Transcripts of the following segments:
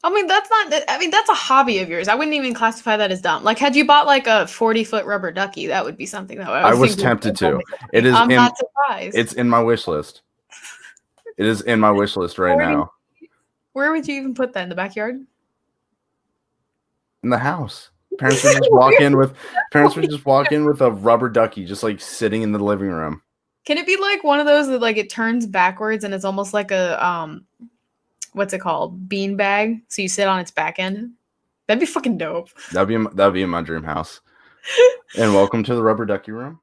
I mean, that's not. I mean, that's a hobby of yours. I wouldn't even classify that as dumb. Like, had you bought like a 40-foot rubber ducky, that would be something that I I would was think would tempted be a to. dumb It thing. is I'm in. not surprised. It's in my wish list. It is in my wish list right now. Where would you even put that in the backyard? In the house. Parents would just walk in with a rubber ducky just like sitting in the living room. Can it be like one of those that like it turns backwards and it's almost like a what's it called? Bean bag. So you sit on its back end. That'd be fucking dope. That'd be in my dream house. And welcome to the rubber ducky room.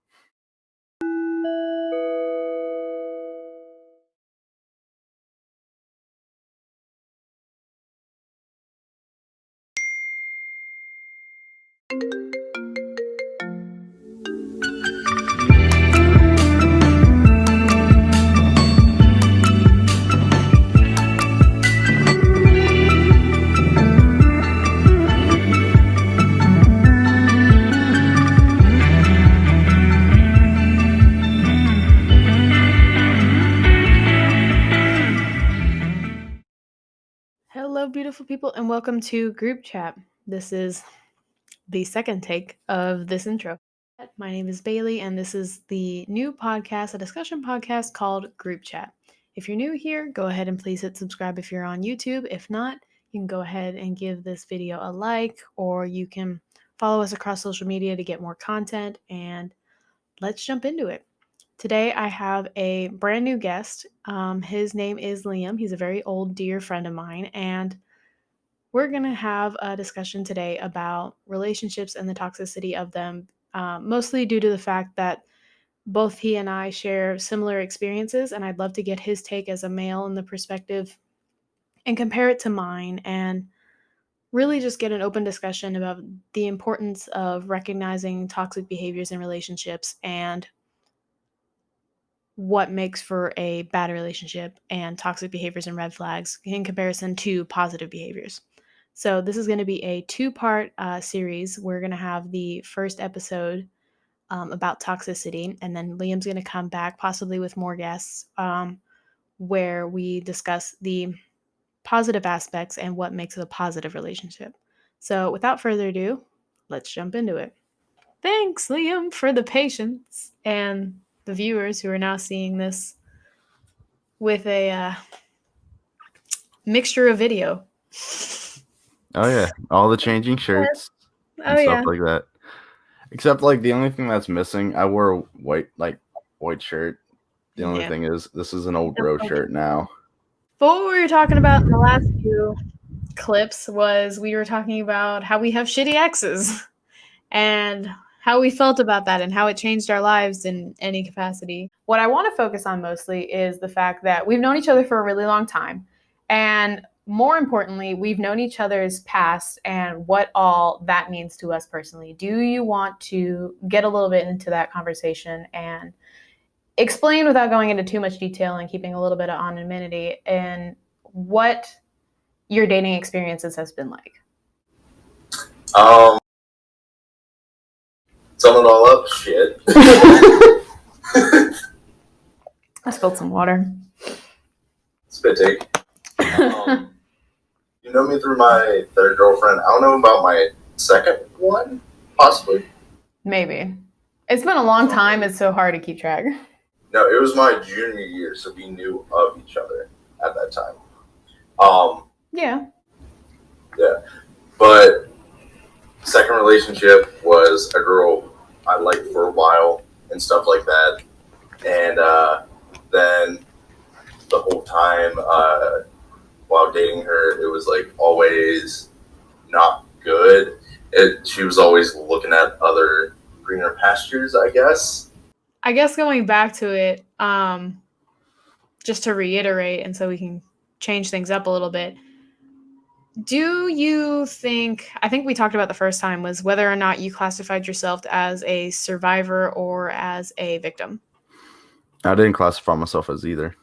Hello, beautiful people, and welcome to Group Chat. This is the second take of this intro. My name is Bailey, and this is the new podcast, a discussion podcast called Group Chat. If you're new here, go ahead and please hit subscribe if you're on YouTube. If not, you can go ahead and give this video a like, or you can follow us across social media to get more content, and let's jump into it. Today, I have a brand new guest. His name is Liam. He's a very old, dear friend of mine, and we're going to have a discussion today about relationships and the toxicity of them, mostly due to the fact that both he and I share similar experiences, and I'd love to get his take as a male in the perspective and compare it to mine, and really just get an open discussion about the importance of recognizing toxic behaviors in relationships and what makes for a bad relationship and toxic behaviors and red flags in comparison to positive behaviors. So this is going to be a two-part series. We're going to have the first episode about toxicity, and then Liam's going to come back possibly with more guests where we discuss the positive aspects and what makes a positive relationship. So without further ado, let's jump into it. Thanks, Liam, for the patience, and the viewers who are now seeing this with a mixture of video. Oh yeah, all the changing shirts and stuff like that. Except like the only thing that's missing, I wore a white shirt. The only thing is this is an old bro shirt now. But what we were talking about in the last few clips was we were talking about how we have shitty exes and how we felt about that and how it changed our lives in any capacity. What I want to focus on mostly is the fact that we've known each other for a really long time. And more importantly, we've known each other's past and what all that means to us personally. Do you want to get a little bit into that conversation and explain, without going into too much detail and keeping a little bit of anonymity, and what your dating experiences has been like? Sum it all up, shit. I spilled some water. Spit take. You know me through my third girlfriend. I don't know about my second one, possibly. Maybe. It's been a long time. It's so hard to keep track. No, it was my junior year, so we knew of each other at that time. Yeah. But second relationship was a girl I liked for a while and stuff like that. And then the whole time while dating her, it was like always not good. She was always looking at other greener pastures, I guess. I guess going back to it, just to reiterate, and so we can change things up a little bit. Do you think, I think we talked about the first time, was whether or not you classified yourself as a survivor or as a victim? I didn't classify myself as either,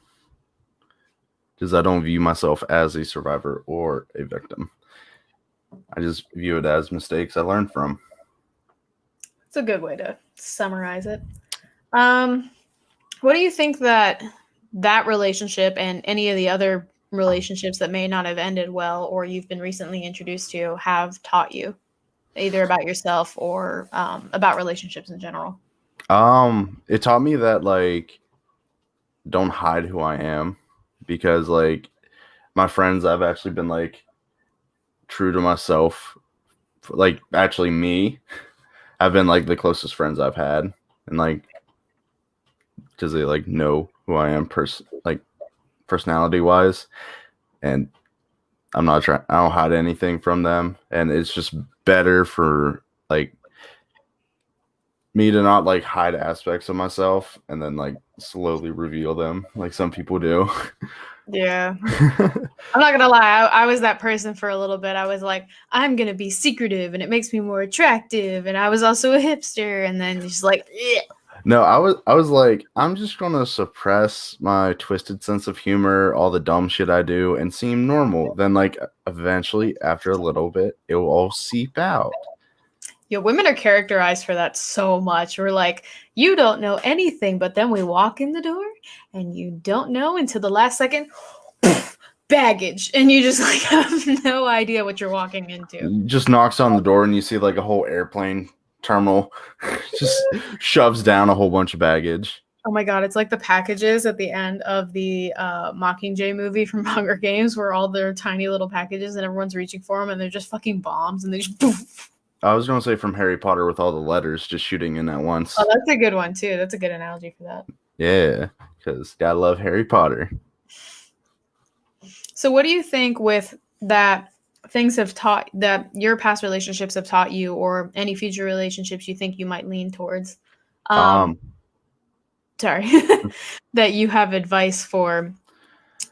because I don't view myself as a survivor or a victim. I just view it as mistakes I learned from. It's a good way to summarize it. What do you think that relationship and any of the other relationships that may not have ended well or you've been recently introduced to have taught you, either about yourself or about relationships in general? It taught me that, like, don't hide who I am, because, like, my friends, I've actually been, like, true to myself. Like, actually, me, I've been, like, the closest friends I've had, and, like, because they, like, know who I am, personality wise, and I don't hide anything from them, and it's just better for, like, me to not, like, hide aspects of myself and then, like, slowly reveal them like some people do. Yeah. I'm not gonna lie, I was that person for a little bit. I was like, I'm gonna be secretive and it makes me more attractive, and I was also a hipster, and then just like, yeah. No, I was like, I'm just gonna suppress my twisted sense of humor, all the dumb shit I do, and seem normal. Then, like, eventually, after a little bit, it will all seep out. Yeah, women are characterized for that so much. We're like, you don't know anything, but then we walk in the door and you don't know until the last second, baggage, and you just like have no idea what you're walking into. Just knocks on the door and you see, like, a whole airplane terminal just shoves down a whole bunch of baggage. Oh my god, it's like the packages at the end of the Mockingjay movie from Hunger Games, where all their tiny little packages and everyone's reaching for them, and they're just fucking bombs, and they just poof. I was gonna say from Harry Potter with all the letters just shooting in at once. Oh, that's a good one too. That's a good analogy for that. Yeah, because gotta love Harry Potter. So what do you think with that things have taught, that your past relationships have taught you, or any future relationships you think you might lean towards? Sorry, that you have advice for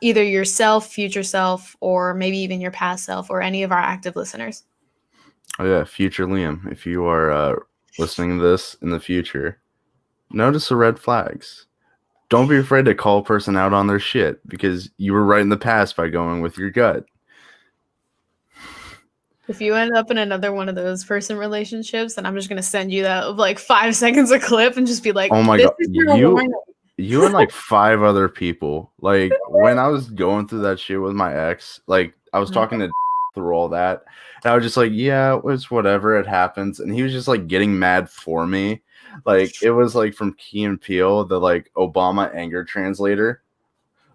either yourself, future self, or maybe even your past self, or any of our active listeners? Oh yeah, future Liam, if you are listening to this in the future, notice the red flags. Don't be afraid to call a person out on their shit, because you were right in the past by going with your gut. If you end up in another one of those person relationships, then I'm just gonna send you that of like 5 seconds a clip and just be like, oh my this god, is your warning. You and like 5 other people. Like, when I was going through that shit with my ex, like, I was talking to through all that, and I was just like, yeah, it was whatever, it happens, and he was just like getting mad for me. Like, it was like from Key and Peele, the like Obama anger translator.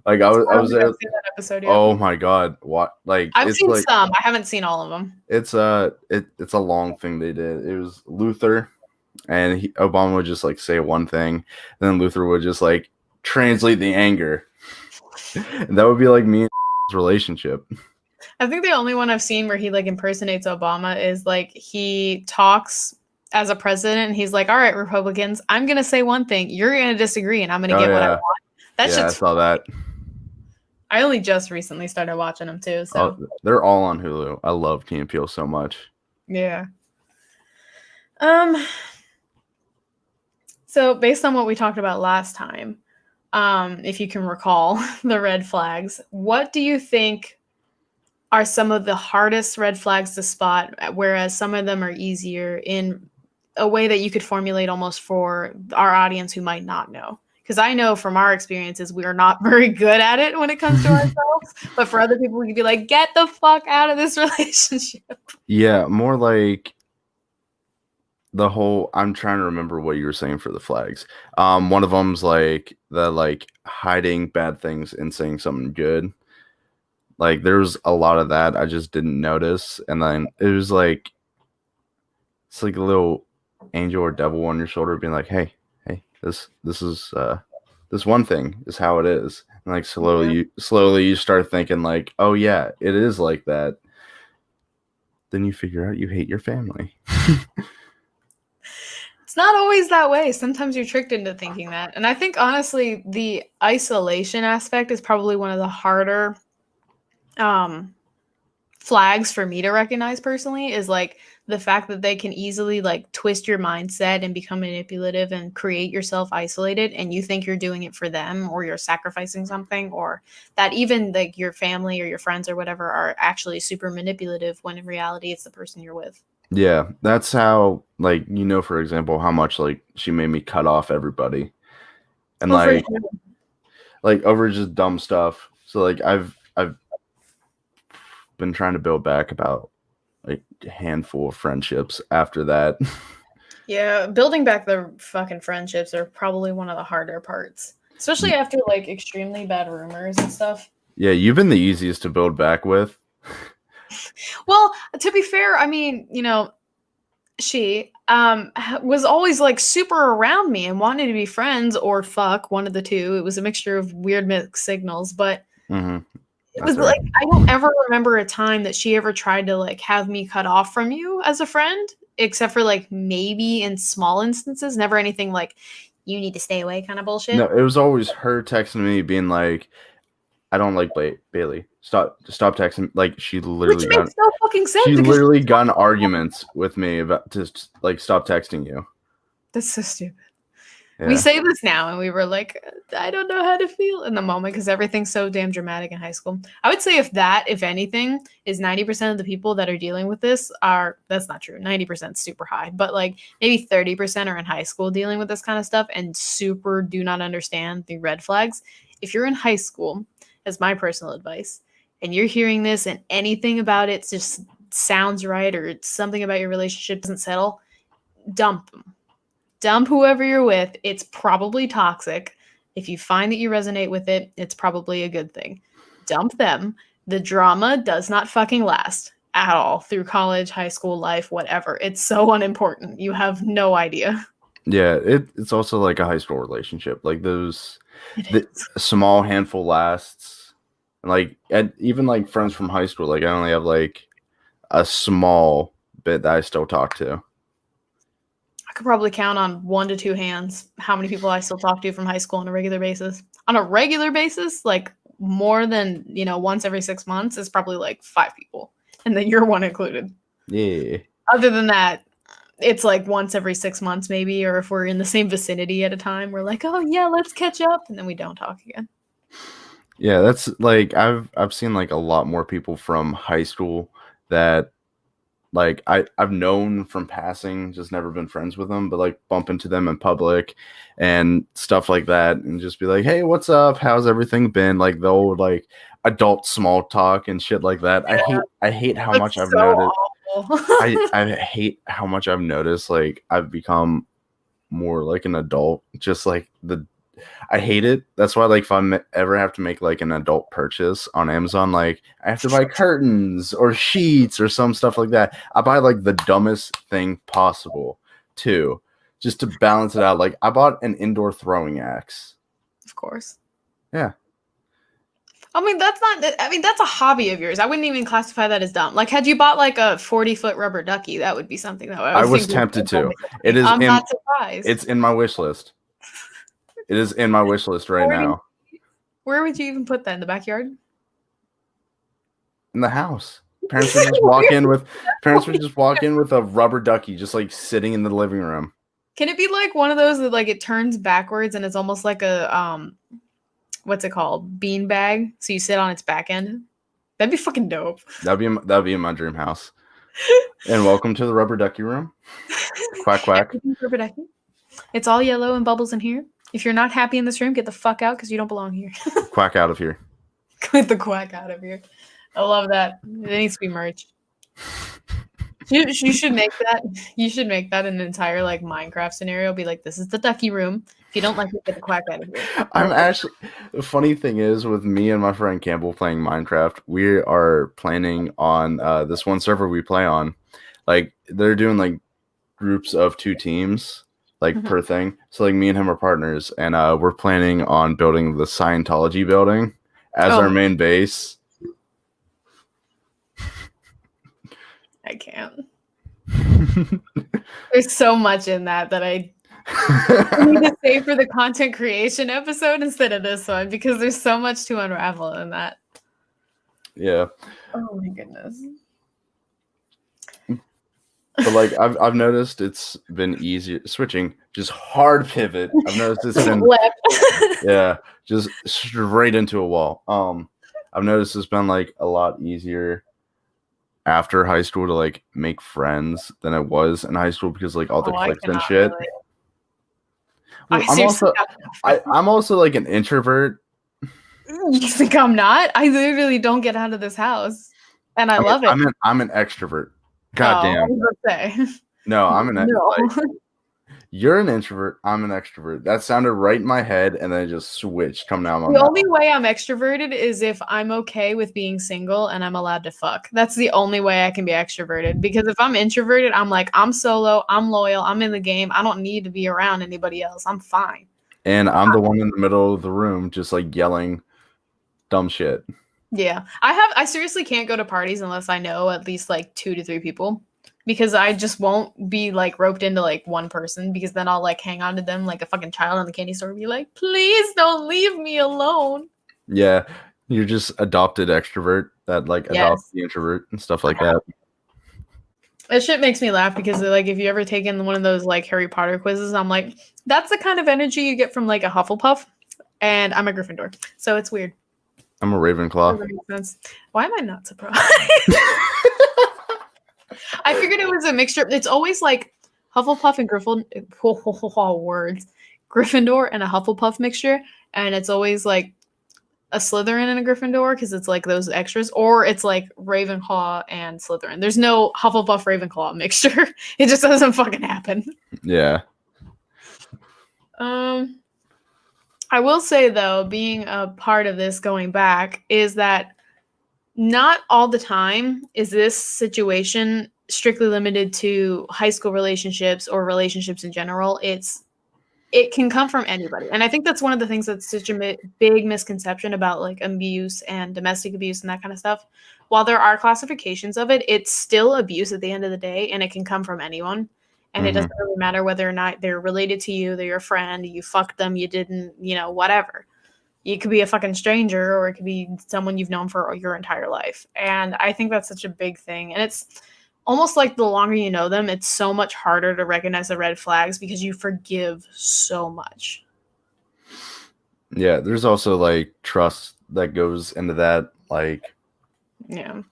Like, I was there. I've seen that episode, yeah. Oh my god, what? Like, I've it's seen like, some. I haven't seen all of them. it's a long thing they did. It was Luther, and Obama would just like say one thing, and then Luther would just like translate the anger. And that would be like me and relationship. I think the only one I've seen where he like impersonates Obama is like he talks as a president and he's like, all right, Republicans, I'm gonna say one thing, you're gonna disagree, and I'm gonna get what I want. That I saw that. I only just recently started watching them too, so they're all on Hulu. I love Key and Peele so much. Yeah. So based on what we talked about last time, if you can recall the red flags, what do you think are some of the hardest red flags to spot, whereas some of them are easier, in a way that you could formulate almost for our audience who might not know? Because I know from our experiences, we are not very good at it when it comes to ourselves. But for other people, we could be like, get the fuck out of this relationship. Yeah, more like the whole, I'm trying to remember what you were saying for the flags. One of them's like the like hiding bad things and saying something good. Like, there's a lot of that I just didn't notice. And then it was like, it's like a little angel or devil on your shoulder being like, hey, this is this one thing is how it is. And like slowly you start thinking like, oh yeah, it is like that. Then you figure out you hate your family. It's not always that way. Sometimes you're tricked into thinking that. And I think honestly, the isolation aspect is probably one of the harder flags for me to recognize personally, is like the fact that they can easily like twist your mindset and become manipulative and create yourself isolated, and you think you're doing it for them or you're sacrificing something, or that even like your family or your friends or whatever are actually super manipulative when in reality it's the person you're with. Yeah, that's how, like, you know, for example, how much like she made me cut off everybody, and like over just dumb stuff. So like I've been trying to build back about like a handful of friendships after that. Yeah, building back the fucking friendships are probably one of the harder parts, especially after like extremely bad rumors and stuff. Yeah, you've been the easiest to build back with. Well, to be fair, I mean, she was always like super around me and wanted to be friends or fuck, one of the two. It was a mixture of weird mixed signals, but it was like I don't ever remember a time that she ever tried to like have me cut off from you as a friend, except for like maybe in small instances. Never anything like you need to stay away kind of bullshit. No, it was always her texting me being like, I don't like Bailey. Stop texting. Like she literally Which makes no fucking sense. She literally got in arguments with me about to like stop texting you. That's so stupid. Yeah. We say this now, and we were like, I don't know how to feel in the moment because everything's so damn dramatic in high school. I would say if anything, is 90% of the people that are dealing with this that's not true. 90% super high, but like maybe 30% are in high school dealing with this kind of stuff and super do not understand the red flags. If you're in high school, as my personal advice, and you're hearing this and anything about it just sounds right or something about your relationship doesn't settle, dump them. Dump whoever you're with. It's probably toxic. If you find that you resonate with it, it's probably a good thing. Dump them. The drama does not fucking last at all through college, high school life, whatever. It's so unimportant. You have no idea. Yeah, it's also like a high school relationship. Like those the small handful lasts. Like even like friends from high school, like I only have like a small bit that I still talk to. I could probably count on 1 to 2 hands how many people I still talk to from high school on a regular basis. On a regular basis, like more than, once every 6 months is probably like 5 people. And then you're one included. Yeah. Other than that, it's like once every 6 months maybe, or if we're in the same vicinity at a time, we're like, oh yeah, let's catch up. And then we don't talk again. Yeah, that's like I've seen like a lot more people from high school that like I've known from passing, just never been friends with them, but like bump into them in public and stuff like that and just be like, hey, what's up? How's everything been? Like the old like adult small talk and shit like that. Yeah. I hate how much I've noticed. I hate how much I've noticed like I've become more like an adult. Just like I hate it. That's why, like, if I ever have to make like an adult purchase on Amazon, like I have to buy curtains or sheets or some stuff like that. I buy like the dumbest thing possible too, just to balance it out. Like I bought an indoor throwing axe. Of course. Yeah. That's a hobby of yours. I wouldn't even classify that as dumb. Like, had you bought like a 40-foot rubber ducky, that would be something that I was tempted to. I'm not surprised. It's in my wish list. It is in my wish list right now. Where would you even put that? In the backyard? In the house. Parents would just walk in with a rubber ducky just like sitting in the living room. Can it be like one of those that like it turns backwards and it's almost like a what's it called? Bean bag. So you sit on its back end? That'd be fucking dope. That'd be in my dream house. And welcome to the rubber ducky room. Quack quack. Rubber ducky. It's all yellow and bubbles in here. If you're not happy in this room, get the fuck out because you don't belong here. Quack out of here. Get the quack out of here. I love that. It needs to be merch. You should make that. You should make that an entire like Minecraft scenario. Be like, this is the ducky room. If you don't like it, get the quack out of here. The funny thing is, with me and my friend Campbell playing Minecraft, we are planning on this one server we play on. Like they're doing like groups of 2 teams. Like per thing. So like me and him are partners and we're planning on building the Scientology building as our main base. I can't. There's so much in that I need to save for the content creation episode instead of this one because there's so much to unravel in that. Yeah. Oh my goodness. But like I've noticed it's been easier switching, just hard pivot. I've noticed it's been yeah, just straight into a wall. I've noticed it's been like a lot easier after high school to like make friends than it was in high school because like all the cliques and shit. Really. Well, I'm also like an introvert. You think I'm not? I literally don't get out of this house, and I love it. I'm an extrovert. God damn. I was gonna say. No, I'm an No. like. You're an introvert. I'm an extrovert. That sounded right in my head, and then it just switched coming out of my mouth. The only way I'm extroverted is if I'm okay with being single and I'm allowed to fuck. That's the only way I can be extroverted. Because if I'm introverted, I'm like, I'm solo, I'm loyal, I'm in the game. I don't need to be around anybody else. I'm fine. And I'm the one in the middle of the room, just like yelling dumb shit. Yeah. I seriously can't go to parties unless I know at least like 2 to 3 people. Because I just won't be like roped into like one person, because then I'll like hang on to them like a fucking child in the candy store and be like, please don't leave me alone. Yeah, you're just adopted extrovert that like adopts the introvert and stuff like that. That shit makes me laugh because like if you ever taken one of those like Harry Potter quizzes, I'm like, that's the kind of energy you get from like a Hufflepuff, and I'm a Gryffindor, so it's weird. I'm a Ravenclaw. That makes sense. Why am I not surprised? I figured it was a mixture. It's always like Hufflepuff and Gryffindor and a Hufflepuff mixture, and it's always like a Slytherin and a Gryffindor because it's like those extras, or it's like Ravenclaw and Slytherin. There's no Hufflepuff Ravenclaw mixture. It just doesn't fucking happen. Yeah. I will say though, being a part of this going back, is that not all the time is this situation strictly limited to high school relationships or relationships in general. It can come from anybody. And I think that's one of the things that's such a big misconception about like abuse and domestic abuse and that kind of stuff. While there are classifications of it, it's still abuse at the end of the day, and it can come from anyone. And it doesn't really matter whether or not they're related to you, they're your friend, you fucked them, you didn't, whatever. You could be a fucking stranger, or it could be someone you've known for your entire life. And I think that's such a big thing. And it's almost like the longer you know them, it's so much harder to recognize the red flags because you forgive so much. Yeah, there's also like trust that goes into that. Like, yeah.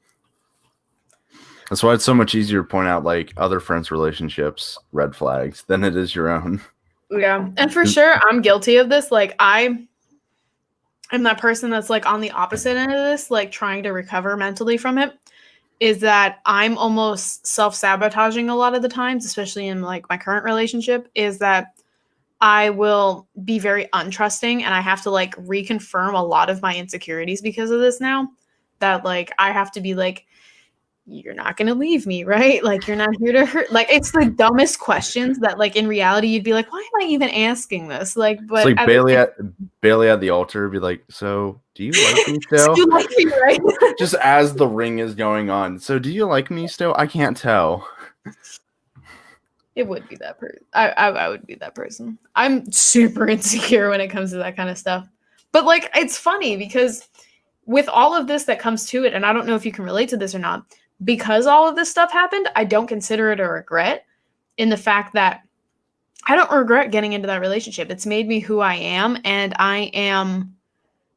That's why it's so much easier to point out like other friends' relationships, red flags, than it is your own. Yeah. And for sure, I'm guilty of this. Like, I'm that person that's like on the opposite end of this, like trying to recover mentally from it, is that I'm almost self-sabotaging a lot of the times, especially in like my current relationship, is that I will be very untrusting, and I have to like reconfirm a lot of my insecurities because of this now. That like I have to be like, you're not going to leave me, right? Like, you're not here to hurt. Like, it's the dumbest questions that like in reality you'd be like, why am I even asking this? Like, but it's like Bailey at the altar be like, so do you like me still? Do you like me, right? Just as the ring is going on. So do you like me still? I can't tell. It would be that person. I would be that person. I'm super insecure when it comes to that kind of stuff. But like, it's funny because with all of this that comes to it, and I don't know if you can relate to this or not, because all of this stuff happened, I don't consider it a regret, in the fact that I don't regret getting into that relationship. It's made me who I am, and I am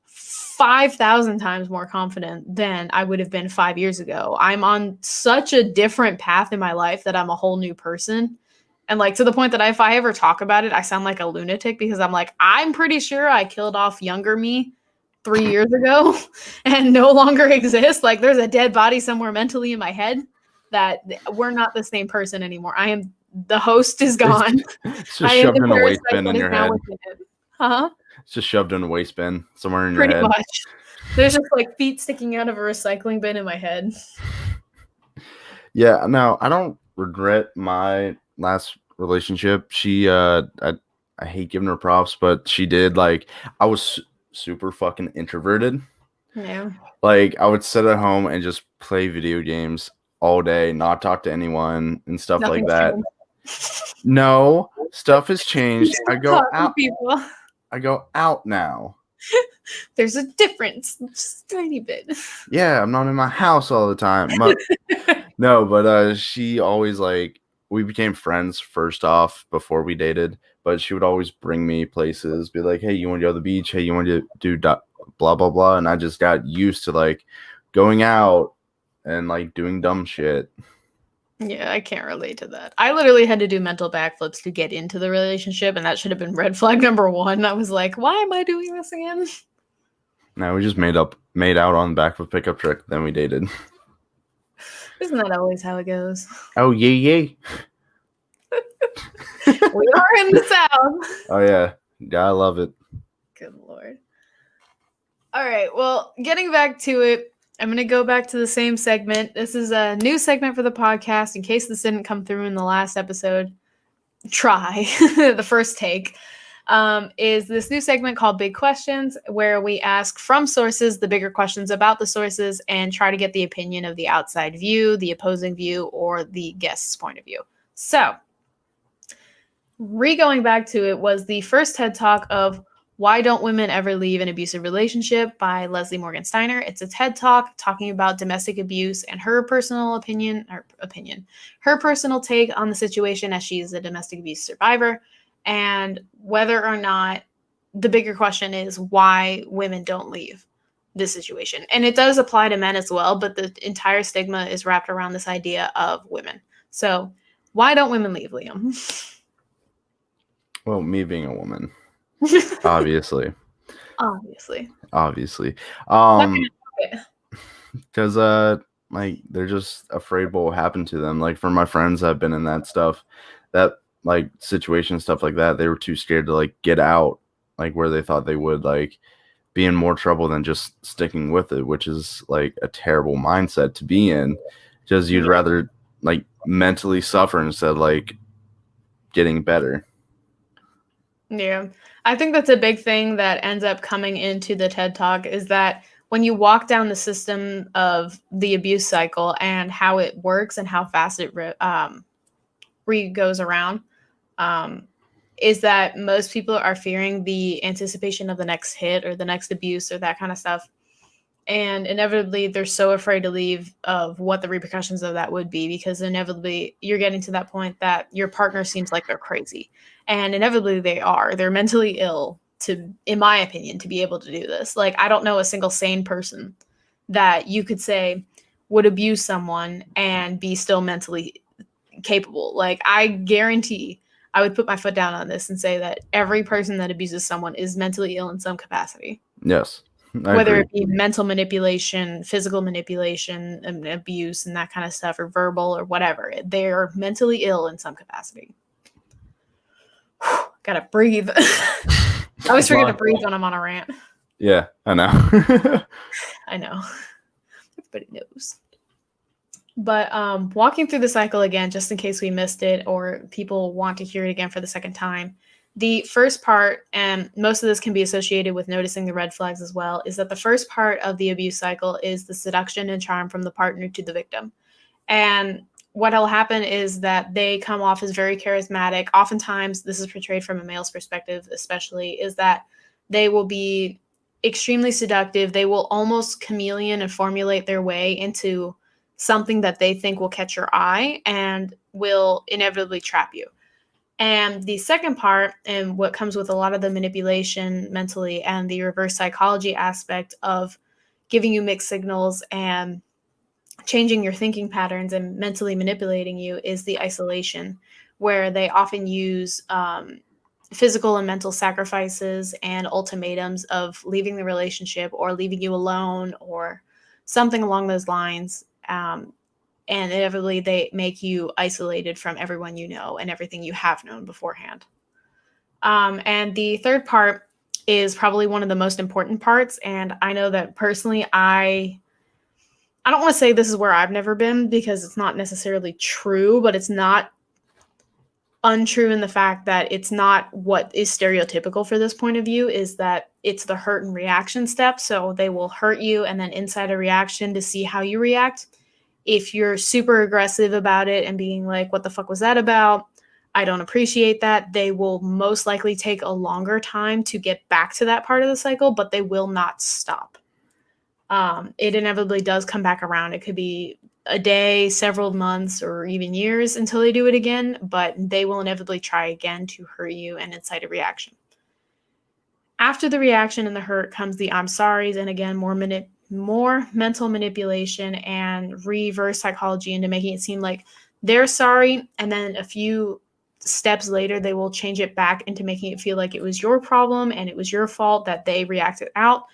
5,000 times more confident than I would have been 5 years ago. I'm on such a different path in my life that I'm a whole new person. And like, to the point that if I ever talk about it, I sound like a lunatic, because I'm like, I'm pretty sure I killed off younger me 3 years ago and no longer exists. Like, there's a dead body somewhere mentally in my head that we're not the same person anymore. The host is gone. It's just shoved in a waste bin in your head. Huh? It's just shoved in a waste bin somewhere in your head. Pretty much. There's just like feet sticking out of a recycling bin in my head. Yeah, no, I don't regret my last relationship. She I hate giving her props, but she did. Like, I was super fucking introverted. Yeah. Like, I would sit at home and just play video games all day, not talk to anyone and stuff like that. No, stuff has changed. I go out. I go out now. There's a difference, just a tiny bit. Yeah, I'm not in my house all the time. But she always, like, we became friends first off before we dated, but she would always bring me places, be like, hey, you want to go to the beach? Hey, you want to do blah, blah, blah. And I just got used to like going out and like doing dumb shit. Yeah, I can't relate to that. I literally had to do mental backflips to get into the relationship, and that should have been red flag number 1. I was like, why am I doing this again? No, we just made out on the back of a pickup truck, then we dated. Isn't that always how it goes? Oh, yeah. We are in the South. Oh, yeah. I love it. Good Lord. All right, well, getting back to it, I'm going to go back to the same segment. This is a new segment for the podcast. In case this didn't come through in the last episode, try the first take. Is this new segment called Big Questions, where we ask from sources the bigger questions about the sources and try to get the opinion of the outside view, the opposing view, or the guest's point of view. So, going back to it was the first TED Talk of Why Don't Women Ever Leave an Abusive Relationship by Leslie Morgan Steiner. It's a TED Talk talking about domestic abuse and her personal her personal take on the situation as she is a domestic abuse survivor, and whether or not the bigger question is why women don't leave this situation. And it does apply to men as well, but the entire stigma is wrapped around this idea of women. So why don't women leave, Liam? Well, me being a woman, obviously. Because like they're just afraid what will happen to them. Like for my friends that have been in that stuff, that like situation, stuff like that, they were too scared to like get out, like where they thought they would like be in more trouble than just sticking with it, which is like a terrible mindset to be in, because you'd rather like mentally suffer instead of like getting better. Yeah, I think that's a big thing that ends up coming into the TED Talk is that when you walk down the system of the abuse cycle and how it works and how fast it goes around, is that most people are fearing the anticipation of the next hit or the next abuse or that kind of stuff. And inevitably, they're so afraid to leave of what the repercussions of that would be, because inevitably you're getting to that point that your partner seems like they're crazy. And inevitably they are. They're mentally ill, in my opinion, to be able to do this. Like, I don't know a single sane person that you could say would abuse someone and be still mentally capable. Like, I guarantee I would put my foot down on this and say that every person that abuses someone is mentally ill in some capacity. Yes. Whether it be mental manipulation, physical manipulation, and abuse and that kind of stuff, or verbal or whatever. They're mentally ill in some capacity. Gotta breathe. I always forget to breathe when I'm on a rant. Yeah, I know. I know. Everybody knows. But walking through the cycle again, just in case we missed it or people want to hear it again for the second time. The first part, and most of this can be associated with noticing the red flags as well, is that the first part of the abuse cycle is the seduction and charm from the partner to the victim. And what'll happen is that they come off as very charismatic. Oftentimes, this is portrayed from a male's perspective, especially, is that they will be extremely seductive. They will almost chameleon and formulate their way into something that they think will catch your eye and will inevitably trap you. And the second part, and what comes with a lot of the manipulation mentally and the reverse psychology aspect of giving you mixed signals and changing your thinking patterns and mentally manipulating you, is the isolation, where they often use physical and mental sacrifices and ultimatums of leaving the relationship or leaving you alone or something along those lines. And inevitably, they make you isolated from everyone you know and everything you have known beforehand. And the third part is probably one of the most important parts. And I know that personally, I don't want to say this is where I've never been, because it's not necessarily true, but it's not untrue in the fact that it's not what is stereotypical for this point of view, is that it's the hurt and reaction step. So they will hurt you and then incite a reaction to see how you react. If you're super aggressive about it and being like, what the fuck was that about? I don't appreciate that. They will most likely take a longer time to get back to that part of the cycle, but they will not stop. It inevitably does come back around. It could be a day, several months, or even years until they do it again, but they will inevitably try again to hurt you and incite a reaction. After the reaction and the hurt comes the I'm sorries, and again, more mental manipulation and reverse psychology into making it seem like they're sorry, and then a few steps later they will change it back into making it feel like it was your problem and it was your fault that they reacted out,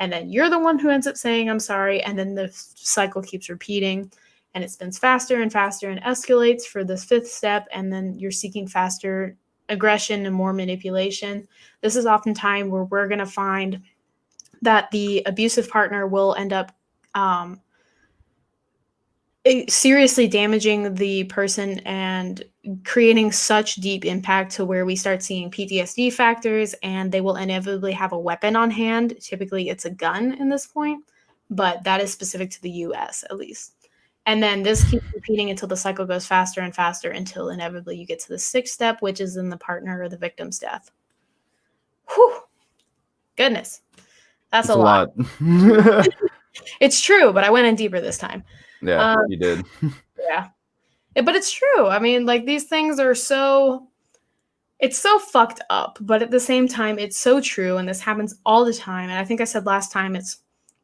And then you're the one who ends up saying, I'm sorry. And then the cycle keeps repeating and it spins faster and faster and escalates for the 5th step. And then you're seeking faster aggression and more manipulation. This is often time where we're going to find that the abusive partner will end up seriously damaging the person and creating such deep impact to where we start seeing PTSD factors, and they will inevitably have a weapon on hand. Typically it's a gun in this point, but that is specific to the US at least. And then this keeps repeating until the cycle goes faster and faster until inevitably you get to the 6th step, which is in the partner or the victim's death. Whew. Goodness. That's a lot. It's true, but I went in deeper this time. Yeah, you did. Yeah. But it's true. I mean, like, these things are it's so fucked up, but at the same time, it's so true. And this happens all the time. And I think I said last time, it's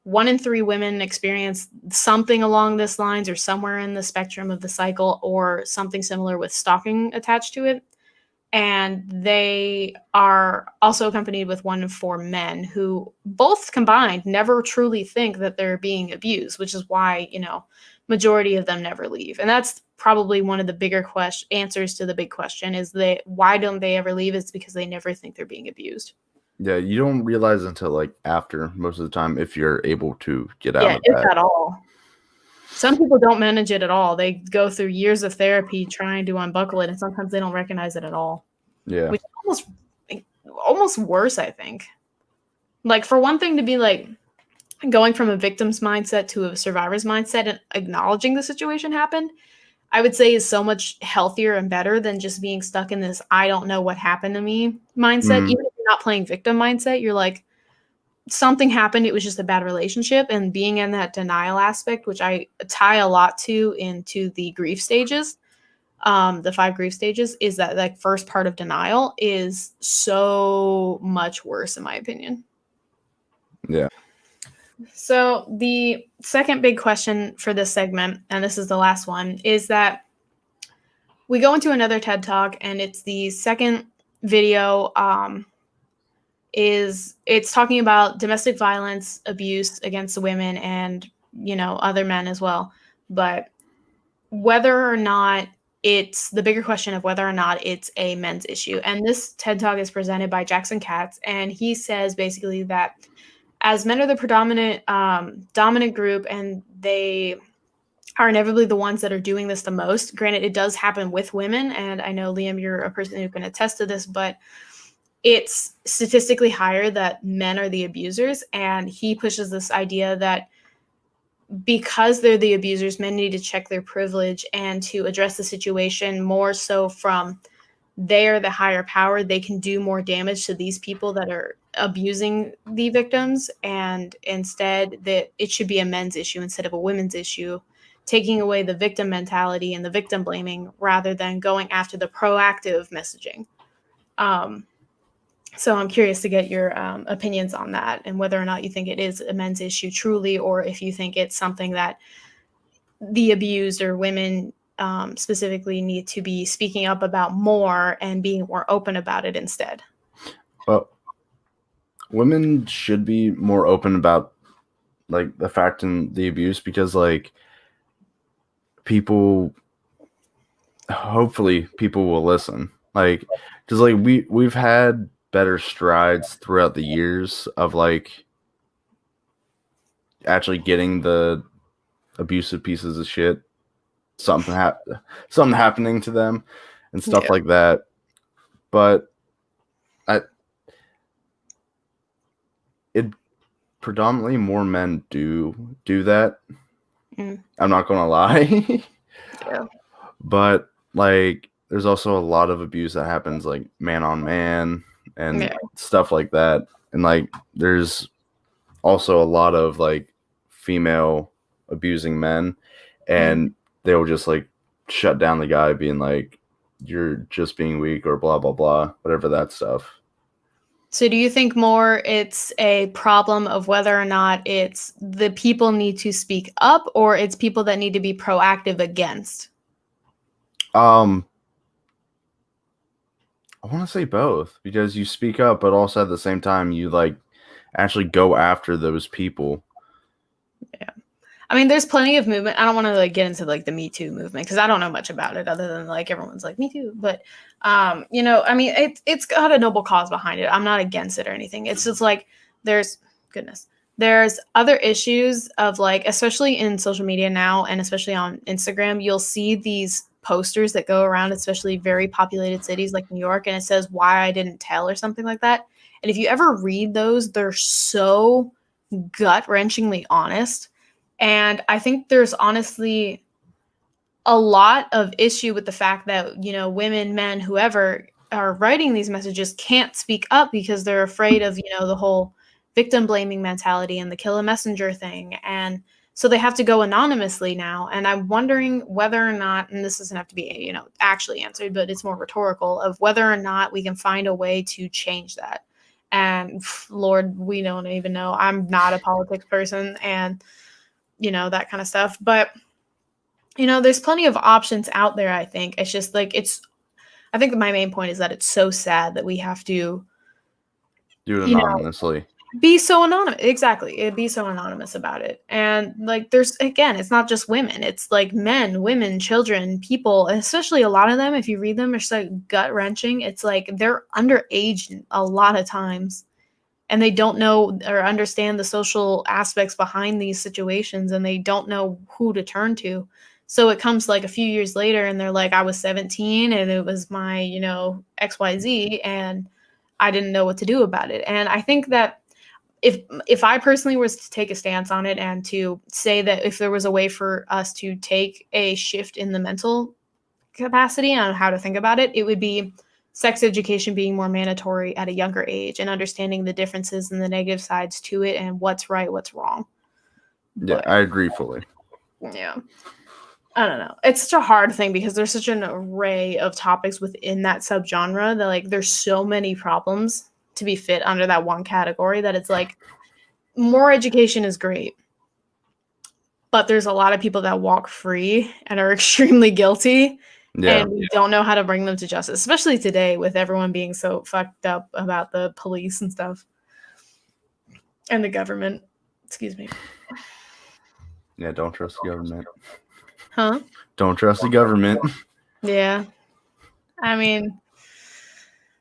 1 in 3 women experience something along this lines or somewhere in the spectrum of the cycle or something similar with stalking attached to it. And they are also accompanied with 1 in 4 men who both combined never truly think that they're being abused, which is why, majority of them never leave. And that's probably one of the bigger answers to the big question is why don't they ever leave? It's because they never think they're being abused. Yeah, you don't realize until like after most of the time if you're able to get out of that. that. If at all. Some people don't manage it at all. They go through years of therapy trying to unbuckle it, and sometimes they don't recognize it at all. Yeah. Which is almost worse, I think. Like, for one thing to be like going from a victim's mindset to a survivor's mindset and acknowledging the situation happened, I would say is so much healthier and better than just being stuck in this I don't know what happened to me mindset. Even if you're not playing victim mindset, you're like, something happened, it was just a bad relationship. And being in that denial aspect, which I tie a lot into the grief stages, the 5 grief stages, is that like first part of denial is so much worse in my opinion. Yeah. So the second big question for this segment, and this is the last one, is that we go into another TED Talk, and it's the second video. It's talking about domestic violence, abuse against the women, and other men as well. But whether or not it's the bigger question of whether or not it's a men's issue. And this TED Talk is presented by Jackson Katz, and he says basically that as men are the predominant dominant group, and they are inevitably the ones that are doing this the most. Granted, it does happen with women, and I know, Liam, you're a person who can attest to this, but it's statistically higher that men are the abusers. And he pushes this idea that because they're the abusers, men need to check their privilege and to address the situation more so from they're the higher power. They can do more damage to these people that are abusing the victims, and instead that it should be a men's issue instead of a women's issue, taking away the victim mentality and the victim blaming rather than going after the proactive messaging. So I'm curious to get your opinions on that and whether or not you think it is a men's issue truly, or if you think it's something that the abused or women specifically need to be speaking up about more and being more open about it instead. Well, women should be more open about like the fact and the abuse, because like hopefully people will listen. Like, because like we've had better strides throughout the years of like actually getting the abusive pieces of shit something happening to them and stuff like that. But it predominantly more men do that. I'm not gonna lie. But like there's also a lot of abuse that happens like man on man and stuff like that. And like there's also a lot of like female abusing men, and they'll just like shut down the guy being like, you're just being weak or blah blah blah, whatever that stuff. So do you think more it's a problem of whether or not it's the people need to speak up, or it's people that need to be proactive against? I want to say both, because you speak up, but also at the same time you like actually go after those people. Yeah. I mean, there's plenty of movement. I don't want to like get into like the Me Too movement because I don't know much about it other than like everyone's like Me Too. But you know, I mean, it's got a noble cause behind it. I'm not against it or anything. It's just like there's other issues of like, especially in social media now and especially on Instagram, you'll see these posters that go around, especially very populated cities like New York, and it says why I didn't tell or something like that. And if you ever read those, they're so gut-wrenchingly honest. And I think there's honestly a lot of issue with the fact that, you know, women, men, whoever are writing these messages can't speak up because they're afraid of, you know, the whole victim blaming mentality and the kill a messenger thing. And so they have to go anonymously now. And I'm wondering whether or not, and this doesn't have to be, you know, actually answered, but it's more rhetorical, of whether or not we can find a way to change that. And Lord, we don't even know. I'm not a politics person and, you know, that kind of stuff. But, you know, there's plenty of options out there, I think. It's just like, I think my main point is that it's so sad that we have to do it anonymously. Be so anonymous. Exactly. It'd be so anonymous about it. And like, there's, again, it's not just women. It's like men, women, children, people, especially a lot of them, if you read them, it's like gut wrenching. It's like they're underage a lot of times and they don't know or understand the social aspects behind these situations and they don't know who to turn to. So it comes like a few years later and they're like, I was 17 and it was my, you know, XYZ and I didn't know what to do about it. And I think that if I personally was to take a stance on it and to say that if there was a way for us to take a shift in the mental capacity on how to think about it, it would be sex education being more mandatory at a younger age and understanding the differences and the negative sides to it and what's right, what's wrong. Yeah, I agree fully. Yeah. I don't know. It's such a hard thing because there's such an array of topics within that subgenre that like there's so many problems to be fit under that one category that it's like more education is great. But there's a lot of people that walk free and are extremely guilty and we don't know how to bring them to justice, especially today with everyone being so fucked up about the police and stuff and the government. Excuse me. Yeah, don't trust the government. Huh? Don't trust the government. Yeah. I mean,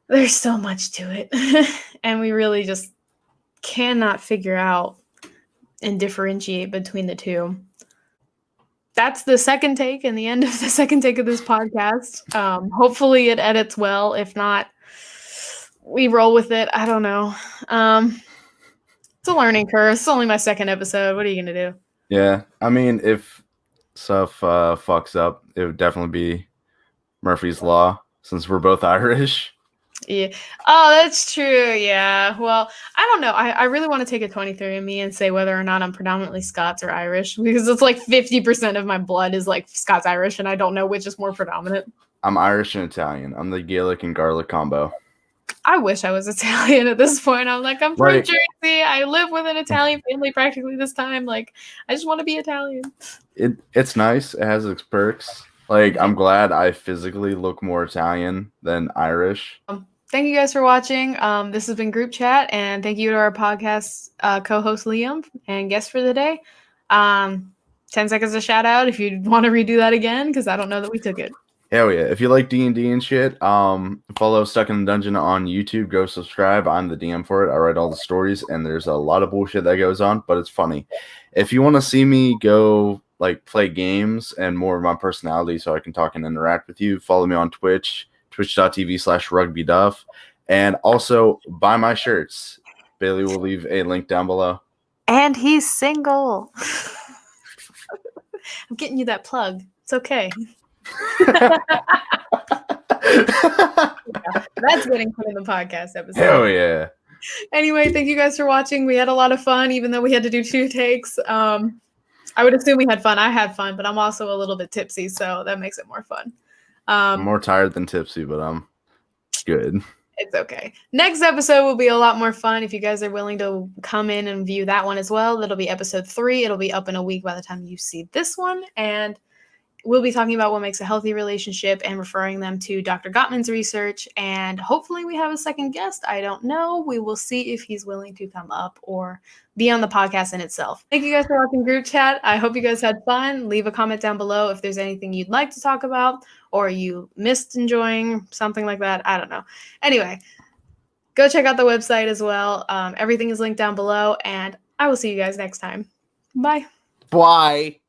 there's so much to it. And we really just cannot figure out and differentiate between the two. That's the second take and the end of the second take of this podcast. Hopefully it edits well. If not, we roll with it. I don't know. It's a learning curve. It's only my second episode. What are you going to do? Yeah. I mean, if stuff fucks up, it would definitely be Murphy's Law since we're both Irish. Yeah. Oh, that's true. Yeah. Well, I don't know. I really want to take a 23andMe and say whether or not I'm predominantly Scots or Irish because it's like 50% of my blood is like Scots-Irish and I don't know which is more predominant. I'm Irish and Italian. I'm the Gaelic and garlic combo. I wish I was Italian at this point. I'm like, I'm from Jersey. I live with an Italian family practically this time. Like, I just want to be Italian. It's nice. It has its perks. Like, I'm glad I physically look more Italian than Irish. Thank you guys for watching. This has been Group Chat, and thank you to our podcast co-host Liam and guest for the day. 10 seconds of shout out if you want to redo that again, because I don't know that we took it. Hell yeah. If you like D&D and shit, follow Stuck in the Dungeon on YouTube. Go subscribe. I'm the DM for it. I write all the stories, and there's a lot of bullshit that goes on, but it's funny. If you want to see me go like play games and more of my personality so I can talk and interact with you, follow me on Twitch, twitch.tv/rugbyduff. And also buy my shirts. Bailey will leave a link down below. And he's single. I'm getting you that plug. It's okay. Yeah, that's getting put in the podcast episode. Hell yeah. Anyway, thank you guys for watching. We had a lot of fun, even though we had to do 2 takes. I would assume we had fun. I had fun, but I'm also a little bit tipsy, so that makes it more fun. I'm more tired than tipsy, but I'm good. It's okay. Next episode will be a lot more fun. If you guys are willing to come in and view that one as well, that'll be episode 3. It'll be up in a week by the time you see this one. And we'll be talking about what makes a healthy relationship and referring them to Dr. Gottman's research. And hopefully we have a second guest. I don't know. We will see if he's willing to come up or be on the podcast in itself. Thank you guys for watching Group Chat. I hope you guys had fun. Leave a comment down below if there's anything you'd like to talk about or you missed enjoying something like that. I don't know. Anyway, go check out the website as well. Everything is linked down below, and I will see you guys next time. Bye. Bye.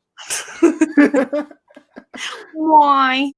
Why?